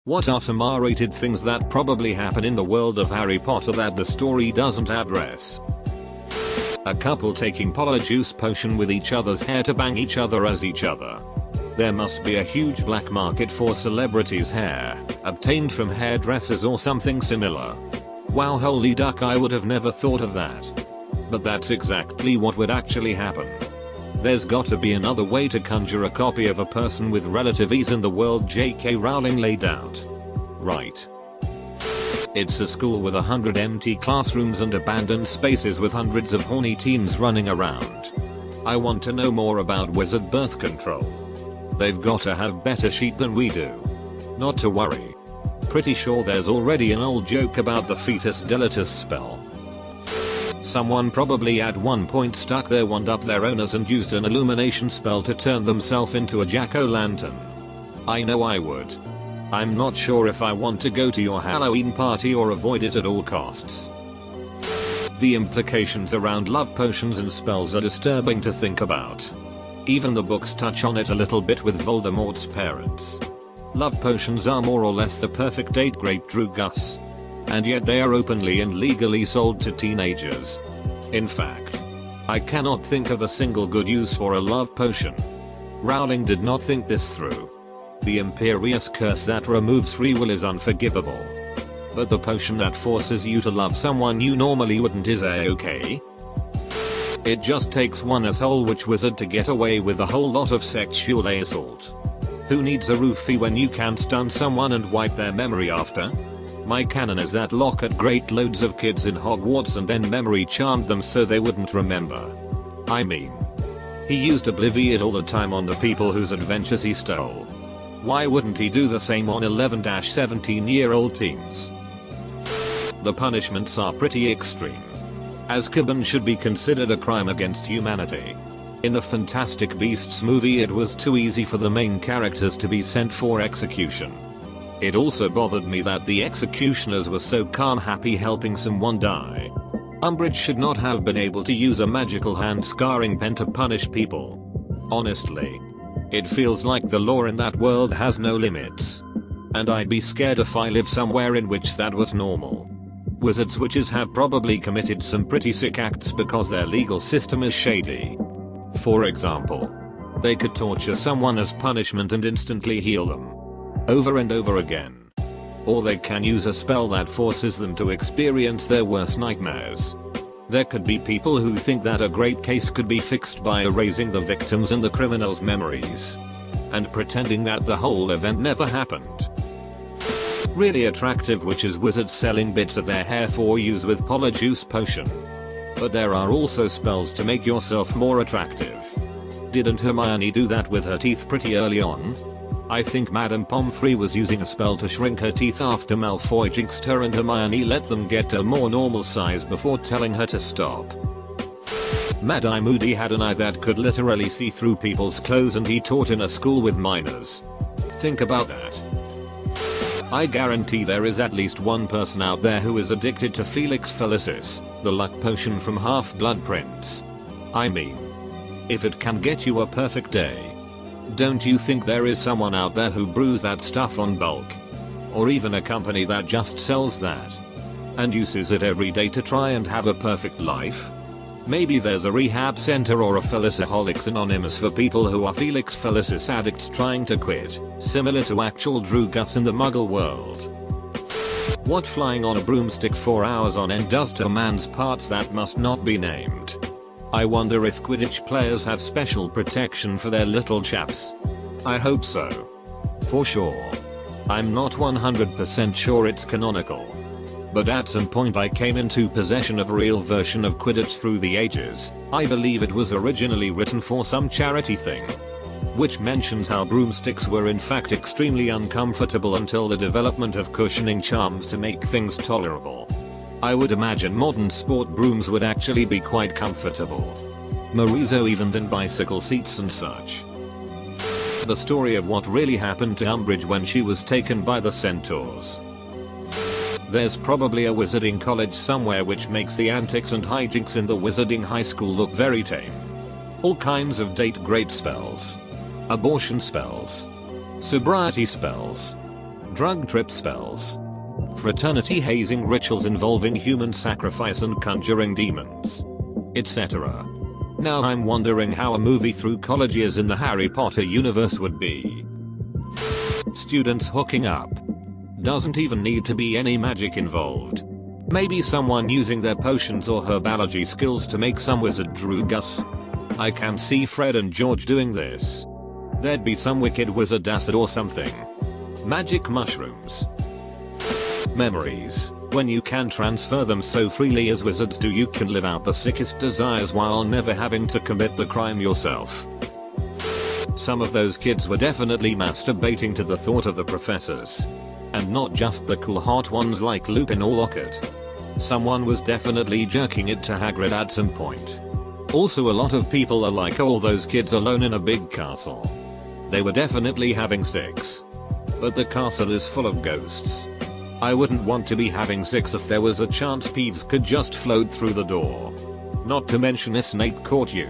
What are some R-rated things that probably happen in the world of Harry Potter that the story doesn't address? A couple taking polyjuice potion with each other's hair to bang each other as each other. There must be a huge black market for celebrities' hair, obtained from hairdressers or something similar. Wow, holy duck, I would have never thought of that. But that's exactly what would actually happen. There's gotta be another way to conjure a copy of a person with relative ease in the world J.K. Rowling laid out. Right. It's a school with 100 empty classrooms and abandoned spaces with hundreds of horny teens running around. I want to know more about wizard birth control. They've gotta have better shit than we do. Not to worry. Pretty sure there's already an old joke about the fetus deletus spell. Someone probably at one point stuck their wand up their owners and used an illumination spell to turn themselves into a jack-o'-lantern. I know I would. I'm not sure if I want to go to your Halloween party or avoid it at all costs. The implications around love potions and spells are disturbing to think about. Even the books touch on it a little bit with Voldemort's parents. Love potions are more or less the perfect date grape Drew Gus. And yet they are openly and legally sold to teenagers. In fact, I cannot think of a single good use for a love potion. Rowling did not think this through. The Imperious curse that removes free will is unforgivable. But the potion that forces you to love someone you normally wouldn't is a-okay? It just takes one asshole witch wizard to get away with a whole lot of sexual assault. Who needs a roofie when you can stun someone and wipe their memory after? My canon is that Lockhart graped loads of kids in Hogwarts and then memory charmed them so they wouldn't remember. I mean, he used Obliviate all the time on the people whose adventures he stole. Why wouldn't he do the same on 11-17-year-old teens? The punishments are pretty extreme. Azkaban should be considered a crime against humanity. In the Fantastic Beasts movie it was too easy for the main characters to be sent for execution. It also bothered me that the executioners were so calm happy helping someone die. Umbridge should not have been able to use a magical hand scarring pen to punish people. Honestly. It feels like the law in that world has no limits. And I'd be scared if I lived somewhere in which that was normal. Wizards witches have probably committed some pretty sick acts because their legal system is shady. For example, they could torture someone as punishment and instantly heal them. Over and over again. Or they can use a spell that forces them to experience their worst nightmares. There could be people who think that a great case could be fixed by erasing the victims and the criminals' memories. And pretending that the whole event never happened. Really attractive witches wizards selling bits of their hair for use with polyjuice potion. But there are also spells to make yourself more attractive. Didn't Hermione do that with her teeth pretty early on? I think Madame Pomfrey was using a spell to shrink her teeth after Malfoy jinxed her and Hermione let them get to a more normal size before telling her to stop. Mad-Eye Moody had an eye that could literally see through people's clothes and he taught in a school with minors. Think about that. I guarantee there is at least one person out there who is addicted to Felix Felicis, the luck potion from Half-Blood Prince. I mean, if it can get you a perfect day. Don't you think there is someone out there who brews that stuff on bulk? Or even a company that just sells that? And uses it every day to try and have a perfect life? Maybe there's a rehab center or a Feliciholics Anonymous for people who are Felix Felicis addicts trying to quit, similar to actual Drew Gus in the Muggle world. What flying on a broomstick for hours on end does to a man's parts that must not be named. I wonder if Quidditch players have special protection for their little chaps. I hope so. For sure. I'm not 100% sure it's canonical. But at some point I came into possession of a real version of Quidditch through the ages. I believe it was originally written for some charity thing. Which mentions how broomsticks were in fact extremely uncomfortable until the development of cushioning charms to make things tolerable. I would imagine modern sport brooms would actually be quite comfortable. More so even than bicycle seats and such. The story of what really happened to Umbridge when she was taken by the centaurs. There's probably a wizarding college somewhere which makes the antics and hijinks in the wizarding high school look very tame. All kinds of date great spells. Abortion spells. Sobriety spells. drug trip spells, fraternity hazing rituals involving human sacrifice and conjuring demons, etc. Now I'm wondering how a movie through college years in the Harry Potter universe would be. Students hooking up. Doesn't even need to be any magic involved. Maybe someone using their potions or herbology skills to make some wizard drugus. I can see Fred and George doing this. There'd be some wicked wizard acid or something. Magic mushrooms. Memories. When you can transfer them so freely as wizards do, you can live out the sickest desires while never having to commit the crime yourself. Some of those kids were definitely masturbating to the thought of the professors. And not just the cool hot ones like Lupin or Lockhart. Someone was definitely jerking it to Hagrid at some point. Also, a lot of people are like, all those kids alone in a big castle. They were definitely having sex. But the castle is full of ghosts. I wouldn't want to be having sex if there was a chance Peeves could just float through the door. Not to mention if Snape caught you.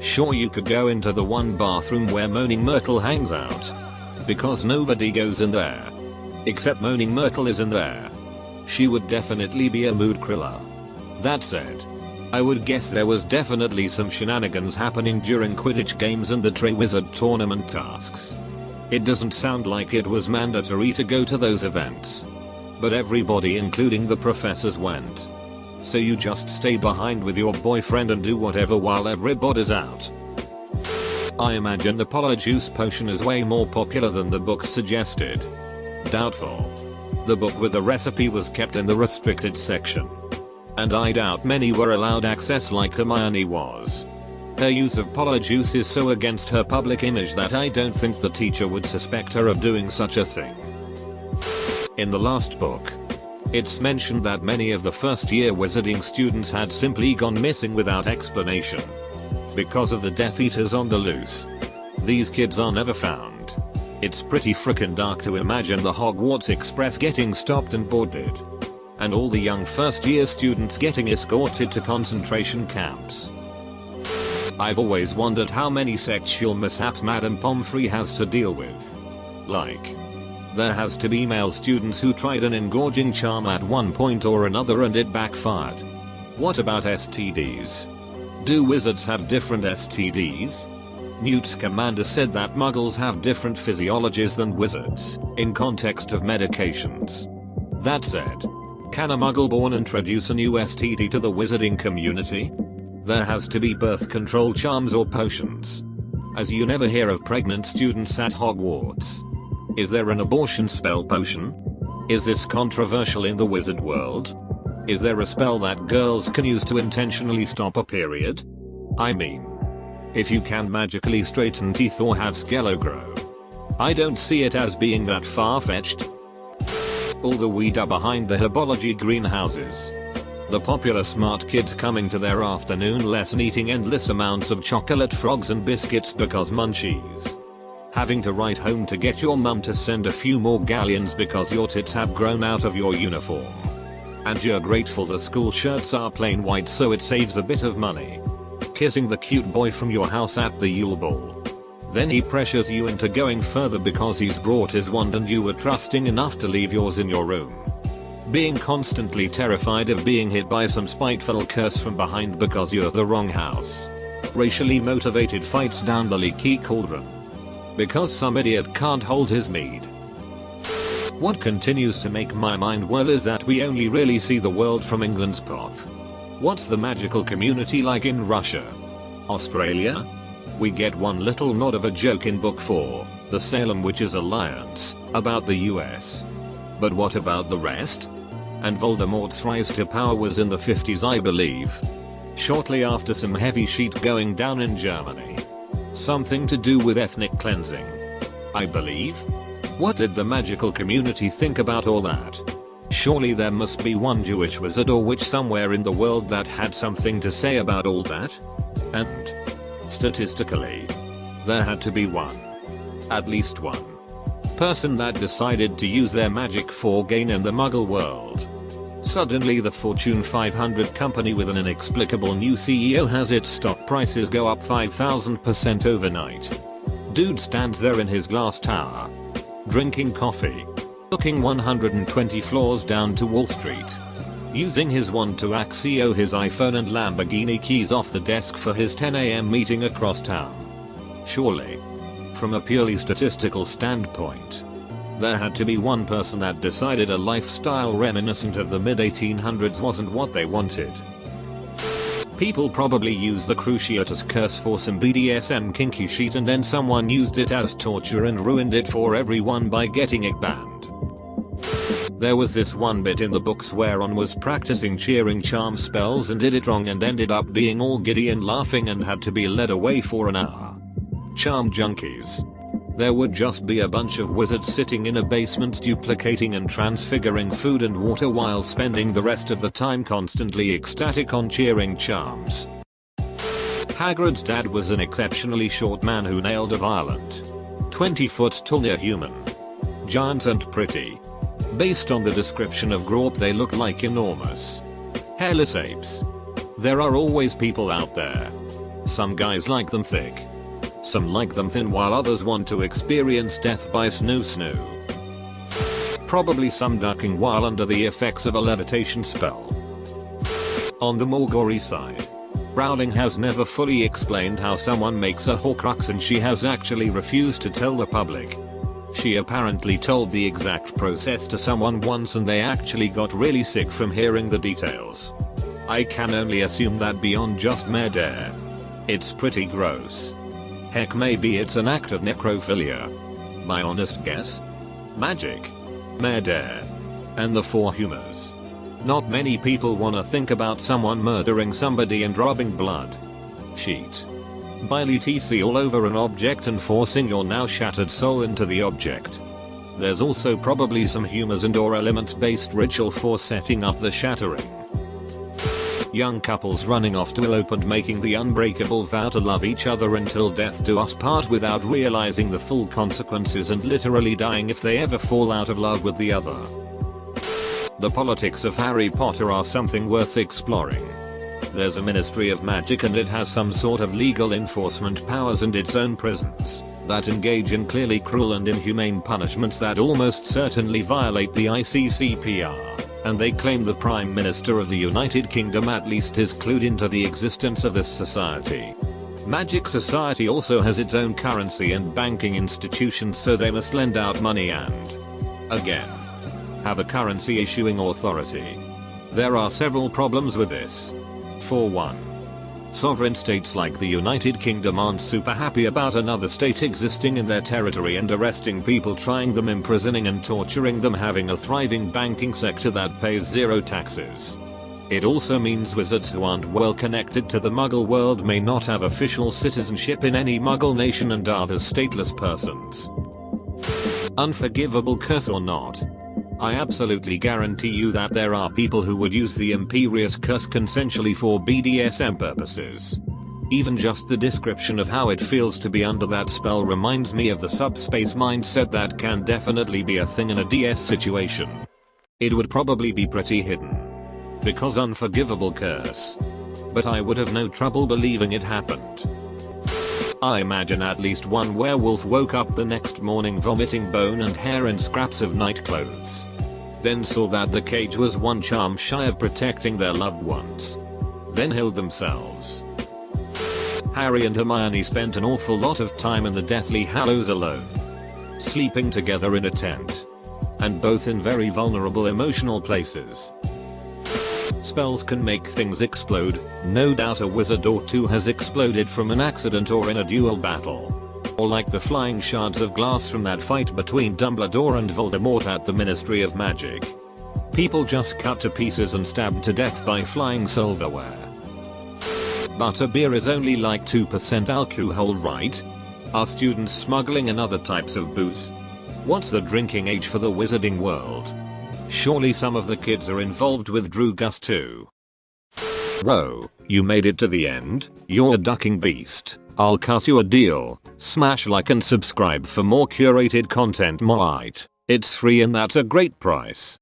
Sure, you could go into the one bathroom where Moaning Myrtle hangs out. Because nobody goes in there. Except Moaning Myrtle is in there. She would definitely be a mood kriller. That said, I would guess there was definitely some shenanigans happening during Quidditch games and the Triwizard Tournament tasks. It doesn't sound like it was mandatory to go to those events. But everybody including the professors went. So you just stay behind with your boyfriend and do whatever while everybody's out. I imagine the Polyjuice potion is way more popular than the book suggested. Doubtful. The book with the recipe was kept in the restricted section. And I doubt many were allowed access like Hermione was. Her use of Polyjuice is so against her public image that I don't think the teacher would suspect her of doing such a thing. In the last book, it's mentioned that many of the first year wizarding students had simply gone missing without explanation. Because of the Death Eaters on the loose. These kids are never found. It's pretty frickin' dark to imagine the Hogwarts Express getting stopped and boarded. And all the young first year students getting escorted to concentration camps. I've always wondered how many sexual mishaps Madame Pomfrey has to deal with. Like, there has to be male students who tried an engorging charm at one point or another and it backfired. What about STDs? Do wizards have different STDs? Newt Scamander said that muggles have different physiologies than wizards, in context of medications. That said, can a muggle-born introduce a new STD to the wizarding community? There has to be birth control charms or potions. As you never hear of pregnant students at Hogwarts. Is there an abortion spell potion? Is this controversial in the wizard world? Is there a spell that girls can use to intentionally stop a period? I mean, if you can magically straighten teeth or have Skello grow. I don't see it as being that far-fetched. All the weed are behind the herbology greenhouses. The popular smart kids coming to their afternoon lesson eating endless amounts of chocolate frogs and biscuits because munchies. Having to write home to get your mum to send a few more galleons because your tits have grown out of your uniform. And you're grateful the school shirts are plain white so it saves a bit of money. Kissing the cute boy from your house at the Yule Ball. Then he pressures you into going further because he's brought his wand and you were trusting enough to leave yours in your room. Being constantly terrified of being hit by some spiteful curse from behind because you're the wrong house. Racially motivated fights down the leaky cauldron. Because some idiot can't hold his mead. What continues to make my mind whirl is that we only really see the world from England's path. What's the magical community like in Russia? Australia? We get one little nod of a joke in book 4, the Salem Witches Alliance, about the US. But what about the rest? And Voldemort's rise to power was in the 50s, I believe. Shortly after some heavy shit going down in Germany. Something to do with ethnic cleansing. I believe? What did the magical community think about all that? Surely there must be one Jewish wizard or witch somewhere in the world that had something to say about all that? And statistically, there had to be one. At least one. Person that decided to use their magic for gain in the muggle world. Suddenly the Fortune 500 company with an inexplicable new CEO has its stock prices go up 5,000% overnight. Dude stands there in his glass tower. Drinking coffee. Looking 120 floors down to Wall Street. Using his wand to Axio his iPhone and Lamborghini keys off the desk for his 10 AM meeting across town. Surely, from a purely statistical standpoint, there had to be one person that decided a lifestyle reminiscent of the mid-1800s wasn't what they wanted. People probably used the Cruciatus curse for some BDSM kinky shit, and then someone used it as torture and ruined it for everyone by getting it banned. There was this one bit in the books where one was practicing cheering charm spells and did it wrong and ended up being all giddy and laughing and had to be led away for an hour. Charm junkies. There would just be a bunch of wizards sitting in a basement duplicating and transfiguring food and water while spending the rest of the time constantly ecstatic on cheering charms. Hagrid's dad was an exceptionally short man who nailed a violent 20-foot tall near human. Giant and pretty. Based on the description of Grawp, they look like enormous hairless apes. There are always people out there. Some guys like them thick. Some like them thin, while others want to experience death by snoo. Probably some ducking while under the effects of a levitation spell. On the more gory side, Rowling has never fully explained how someone makes a Horcrux, and she has actually refused to tell the public. She apparently told the exact process to someone once and they actually got really sick from hearing the details. I can only assume that beyond just murder, it's pretty gross. Heck, maybe it's an act of necrophilia. My honest guess? Magic, murder, and the four humors. Not many people wanna think about someone murdering somebody and robbing blood, sheet, bile etc all over an object and forcing your now shattered soul into the object. There's also probably some humors and or elements based ritual for setting up the shattering. Young couples running off to elope and making the unbreakable vow to love each other until death do us part without realizing the full consequences and literally dying if they ever fall out of love with the other. The politics of Harry Potter are something worth exploring. There's a Ministry of Magic and it has some sort of legal enforcement powers and its own prisons that engage in clearly cruel and inhumane punishments that almost certainly violate the ICCPR. And they claim the Prime Minister of the United Kingdom at least is clued into the existence of this society. Magic Society also has its own currency and banking institutions, so they must lend out money and, again, have a currency issuing authority. There are several problems with this. For one, sovereign states like the United Kingdom aren't super happy about another state existing in their territory and arresting people, trying them, imprisoning and torturing them, having a thriving banking sector that pays zero taxes. It also means wizards who aren't well connected to the Muggle world may not have official citizenship in any Muggle nation and are thus stateless persons. Unforgivable curse or not, I absolutely guarantee you that there are people who would use the Imperious Curse consensually for BDSM purposes. Even just the description of how it feels to be under that spell reminds me of the subspace mindset that can definitely be a thing in a DS situation. It would probably be pretty hidden. Because unforgivable curse. But I would have no trouble believing it happened. I imagine at least one werewolf woke up the next morning vomiting bone and hair and scraps of night clothes. Then saw that the cage was one charm shy of protecting their loved ones. Then healed themselves. Harry and Hermione spent an awful lot of time in the Deathly Hallows alone. Sleeping together in a tent. And both in very vulnerable emotional places. Spells can make things explode. No doubt a wizard or two has exploded from an accident or in a duel battle. Or like the flying shards of glass from that fight between Dumbledore and Voldemort at the Ministry of Magic. People just cut to pieces and stabbed to death by flying silverware. But a beer is only like 2% alcohol, right? Are students smuggling in other types of booze? What's the drinking age for the wizarding world? Surely some of the kids are involved with Drugus too. Whoa, you made it to the end? You're a ducking beast. I'll cut you a deal. Smash like and subscribe for more curated content. It's free and that's a great price.